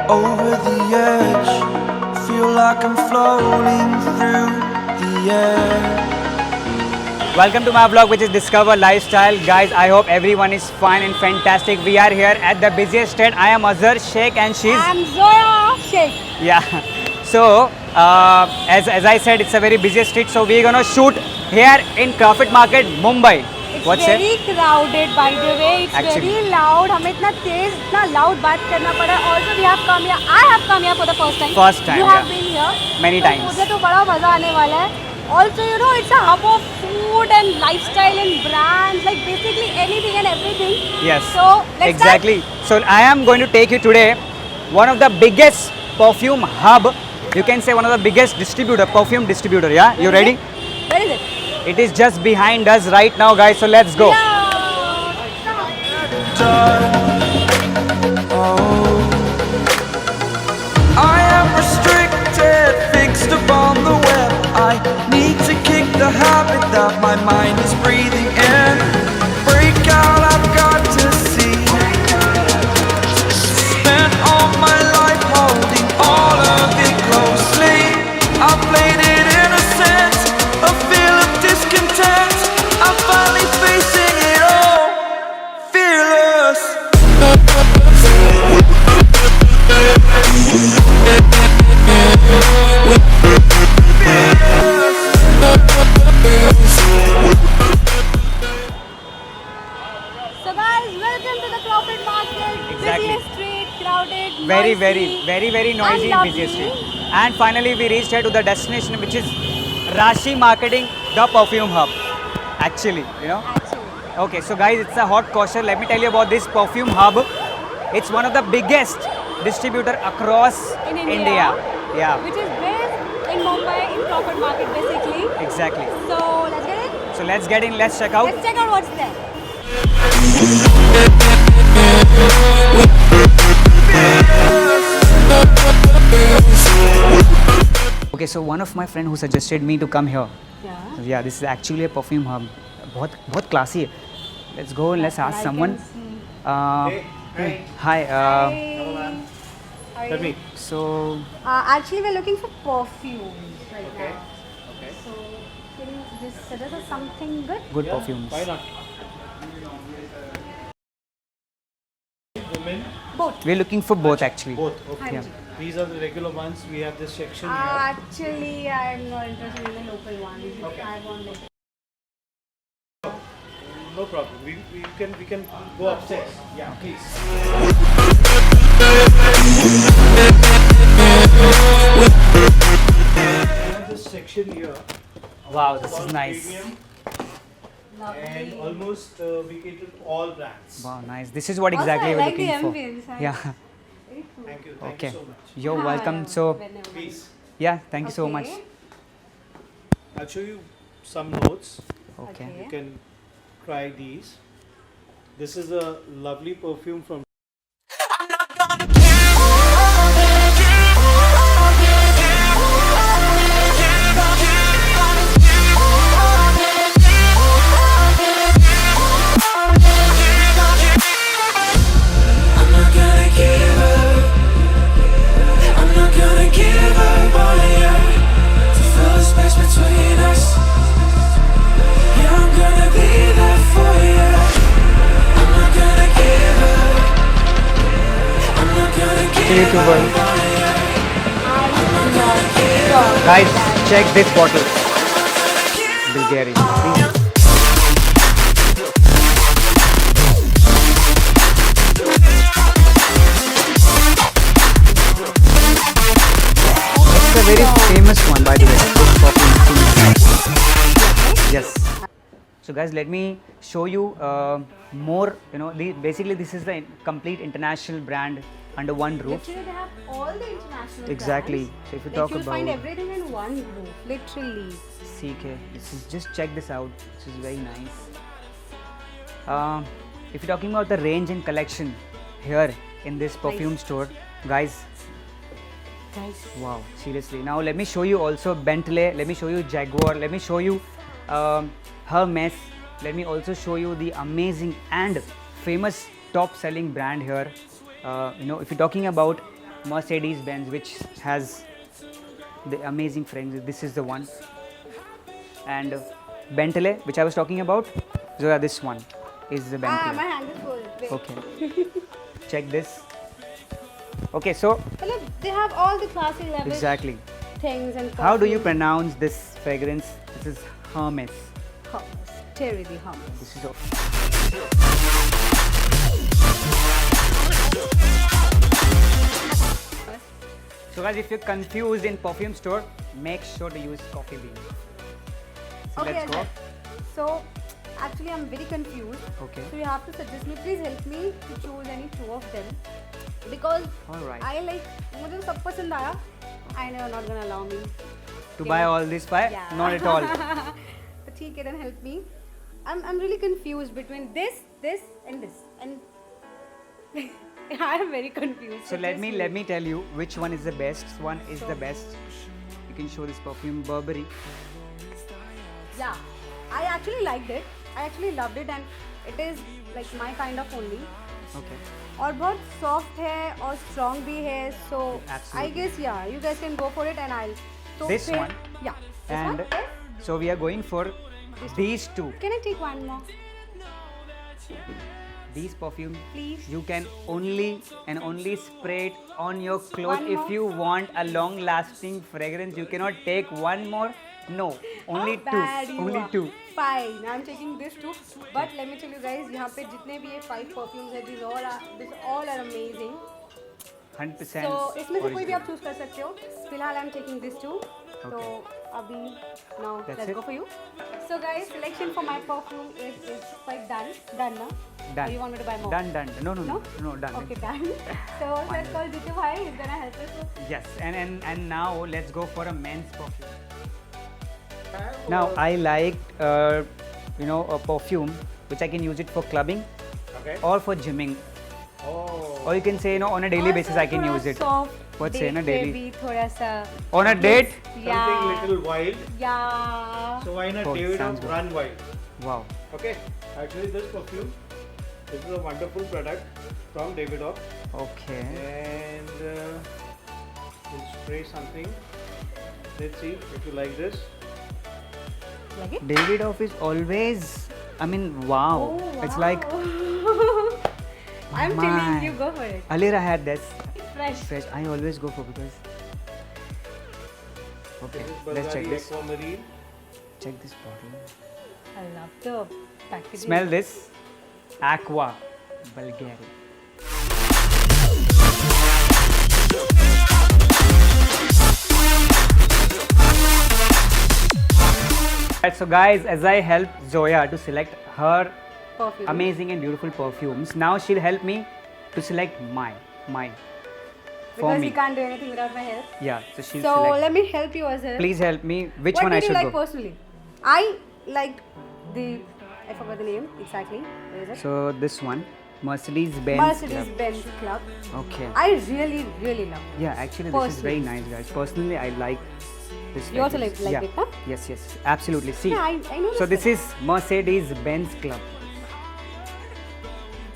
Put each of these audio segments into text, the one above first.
Over the edge, feel like I'm floating through the air. Welcome to my vlog, which is Discover Lifestyle. Guys, I hope everyone is fine and fantastic. We are here at the busiest street. I am Azhar Sheikh and she's... I'm Zoya Sheikh. Yeah. So, as I said, it's a very busy street. So, we're going to shoot here in Crawford Market, Mumbai. It's What's very it? crowded, by the way. It's Actually. very loud. हमें इतना तेज, इतना loud बात करना पड़ा. Also, we have come here. I have come here for the first time. First time, You have yeah. been here. Many तो times. मुझे तो बड़ा मजा आने वाला है. Also, you know, it's a hub of food and lifestyle and brands, like basically anything and everything. Yes. So let's Exactly. So, I am going to take you today one of the biggest perfume hub. You can say one of the biggest distributor, perfume distributor. Yeah. You ready? Where is it? It is just behind us right now, guys. So, let's go. Yeah. I am restricted, fixed upon the web. I need to kick the habit that my mind is breathing in. Break out, I've got to see. Spent all my life holding all of it closely. I played it innocent, a feel of discontent. I'm finally facing it all, fearless. So guys, welcome to the Crawford Market. Exactly. Busy street, crowded, Very, noisy, very noisy and and busy lovely. street. And finally, we reached here to the destination, which is Rashi Marketing, the perfume hub. Actually, you know. Actually. Okay, so guys, it's a hot question. Let me tell you about this perfume hub. It's one of the biggest distributor across In India. Yeah, Which is based in Mumbai, in Crawford Market basically. exactly. So let's get in. So let's get in. Let's check out. Let's check out what's there. Okay, so one of my friend who suggested me to come here. Yeah. Yeah, this is actually a perfume hub. बहुत classy है. Let's go and let's ask someone. Hi. Tell me. So Actually, we're looking for perfumes right now. Okay. So can you just suggest us something good? good perfumes. Why not? Women, Both. We're looking for both actually. both. Okay. Yeah. These are the regular ones. We have this section here. Actually, I'm not interested in the local ones. Okay. I want like. No problem. We can go upstairs. Yeah, please. We have this section here. Wow, this is called nice. Premium, and Lovely. almost we cater to all brands. Wow, nice. This is what Also, exactly I we're like the looking for. ambience. Yeah. Very cool. Thank you. Okay. You so much. You're welcome. So Whenever. Please, yeah, thank you so much. Okay. I'll show you some notes. Okay. You can try these. This is a lovely perfume from YouTuber. Guys, check this bottle. Bulgari. Please. It's a very famous one, by the way. This perfume. Yes. So guys, let me show you more. You know, basically this is the complete international brand under one roof. Literally, they have all the international Exactly. brands. So if you Like talk you'll find about everything in one roof. Literally. CK, this is just check this out. This is very nice. If you're talking about the range and collection here in this perfume store, guys, guys. Wow, seriously. Now let me show you also Bentley. Let me show you Jaguar. Let me show you Hermes. Let me also show you the amazing and famous top-selling brand here. If you're talking about Mercedes-Benz, which has the amazing fragrance, this is the one. And Bentley, which I was talking about, Zoya, this one is the Bentley. My hand is full. Wait. Okay. Check this. Okay, so Well, they have all the classic level exactly. things and How do you perfumes. pronounce this fragrance? This is Hermes. Hummus. Terry the hummus. This is so guys, if you're confused in perfume store, make sure to use Coffee Bean. So Okay, let's go. Ajay. So, actually, I'm very confused. Okay. So you have to suggest me. Please help me to choose any two of them because All right. I like. मुझे सब पसंद आया. I know you're not gonna allow me. To buy all this five? Yeah. Not at all. But ठीक है, then help me. I'm really confused between this, and this, and I am very confused. So let me tell you which one is the best. One is the best. You can show this perfume, Burberry. Yeah, I actually liked it. I actually loved it, and it is like my kind of only. Okay. और बहुत soft है और strong भी है. So I Absolutely. guess yeah, you guys can go for it, and I'll. So This फिर- one. Yeah. This And one. Yes. so we are going for these two. Can I take one more, These perfume please? you can only spray it on your clothes. One If more? you want a long lasting fragrance, you cannot take one more. No, only How two. bad you Only are. two. Fine, I'm taking this too. But let me tell you guys, यहाँ पे जितने भी ये 5 perfumes हैं, these all are amazing. 100%. So इसमें से कोई भी original. आप choose कर सकते हो. फिलहाल I'm taking this too. So Okay. अभी now That's let's it? go for you. So guys, selection for my perfume is quite done. Done now. Done. Or you want me to buy more? Done. No, No? done. Okay, done. So let's call Jitu Bhai. He's gonna help us. Yes, and now let's go for a men's perfume. Have, Now I like a perfume which I can use it for clubbing okay. or for gymming, Oh. or you can say on a daily Also basis I can थोड़ा use it. Soft. What's say, date na, पे daily? भी थोड़ा सा. On a date? Something Yeah. little wild. Yeah. So why not Oh, David sounds of good. Run Wild? Wow. Okay. Actually, this perfume, this is a wonderful product from Davidoff, Okay. and we'll spray something. Let's see if you like this. Like it? Davidoff is always, I mean, wow. Oh, It's like wow. I'm my. telling you, go for it. earlier I had this Fresh. fresh. I always go for because. Okay, This is let's check Bulgari this. Aquamarine. Check this bottle. I love the packaging. Smell this. Aqua Bulgari. Right, so guys, as I help Zoya to select her Perfume. amazing and beautiful perfumes, now she'll help me to select mine. For Because me. you can't do anything without my help. Yeah, so she'll So select. let me help you as well. Please help me. Which what one I did you should like go? personally? I liked I forgot the name exactly. Where is it? So this one, Mercedes Benz. Mercedes-Benz Club. Okay. I really, really love it. Yeah, actually this is very Personally. nice, guys. Personally, I like this. You also fragrance. like yeah. it, huh? Yes, yes, absolutely. See. Yeah, I know So this this is Mercedes Benz Club.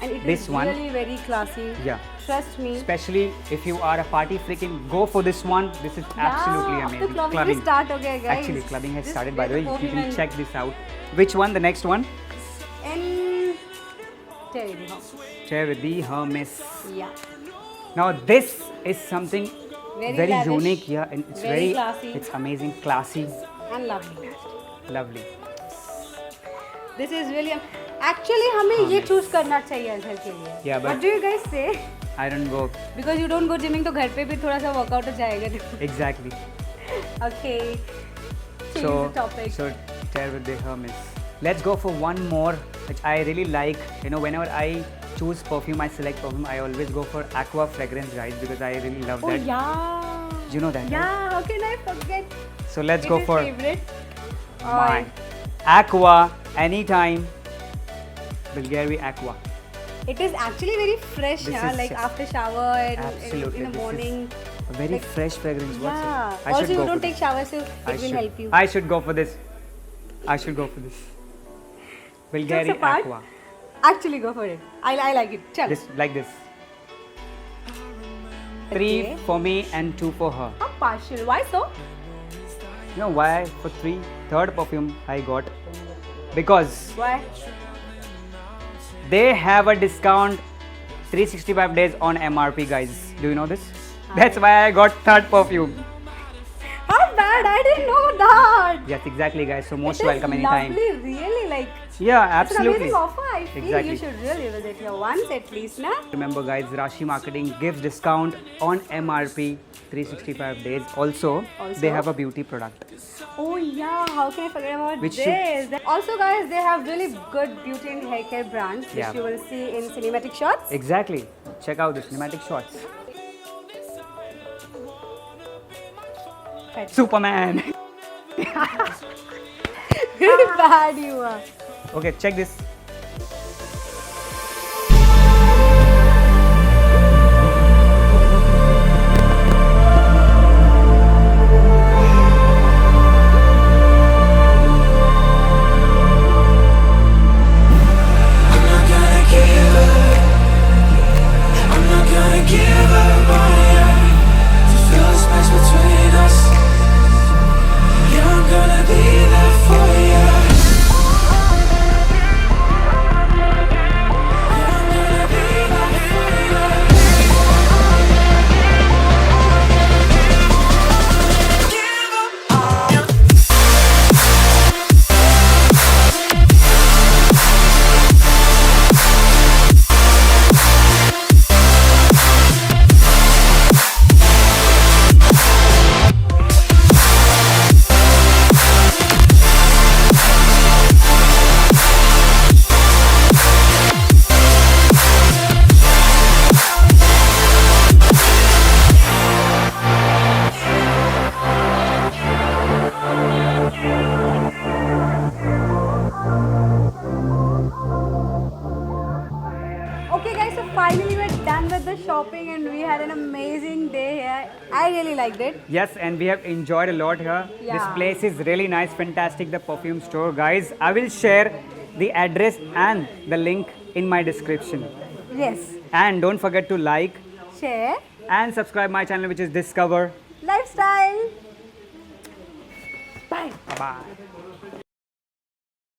And it is this one- really very classy. Yeah. Trust me. Especially if you are a party freak, go for this one. This is absolutely yeah, amazing. After clubbing will start, okay, guys. Actually, clubbing has This started. By the is way, you perfume can and- check this out. Which one? The next one? And Terry the Home. Share with the Hermes. Yeah. Now this is something Very lavish, unique. Yeah, and it's very classy. It's amazing, classy, And lovely. lovely. This is really actually हमें ये choose करना चाहिए घर के लिए. Yeah, but- What do you guys say? I don't go Because you don't go gymming तो घर पे भी थोड़ा सा workout हो जाएगा. exactly. Okay. Change So, the topic. so share with the Hermes. Let's go for one more, which I really like. Whenever I choose perfume, I select perfume. I always go for Aqua fragrance, guys, because I really love Oh that. yeah. You know that, right? Yeah. How can I forget? So let's It go is for favorite. mine. Aqua anytime. Bulgari Aqua. It is actually very fresh, This yeah. is Like just- after shower and Absolutely, in the this is- morning. A very Like- fresh fragrance. What's Yeah. it? I Also, should you go don't for take this. showers, so it I will should. help you. I should go for this. I should go for this. Bulgari Jokes apart, Aqua. Actually, go for it. I like it. Chal. This like this. 3 Okay. for me and 2 for her. How partial? Why so? You know why? For 3, third perfume I got because Why? they have a discount 365 days on MRP, guys. Do you know this? That's why I got third perfume. How bad? I didn't know that. Yes, exactly, guys. So most It is welcome anytime. Lovely, really like. Yeah, It's an absolutely. amazing offer. I feel Exactly. you should really visit here once at least, na? Remember, guys, Rashi Marketing gives discount on MRP 365 days. Also, Also? they have a beauty product. Oh yeah, how can I forget about Which this? Also, guys, they have really good beauty and hair care brands, which Yeah. you will see in cinematic shots. Exactly. Check out the cinematic shots. Right. Superman. Very bad you are. Okay, check this. I'm not gonna give up. I'm not gonna give up on you. To fill the space between us. Yeah, I'm gonna be there for you. Yeah, I'm gonna be there for you. Give up on you. Okay, guys, so finally we're done with the shopping and we had an amazing day here. I really liked it. Yes, and we have enjoyed a lot here. This Yeah. place is really nice, fantastic. The perfume store, guys. I will share the address and the link in my description. Yes. And don't forget to like Share. and subscribe my channel, which is Discover. Lifestyle. Bye. Bye bye.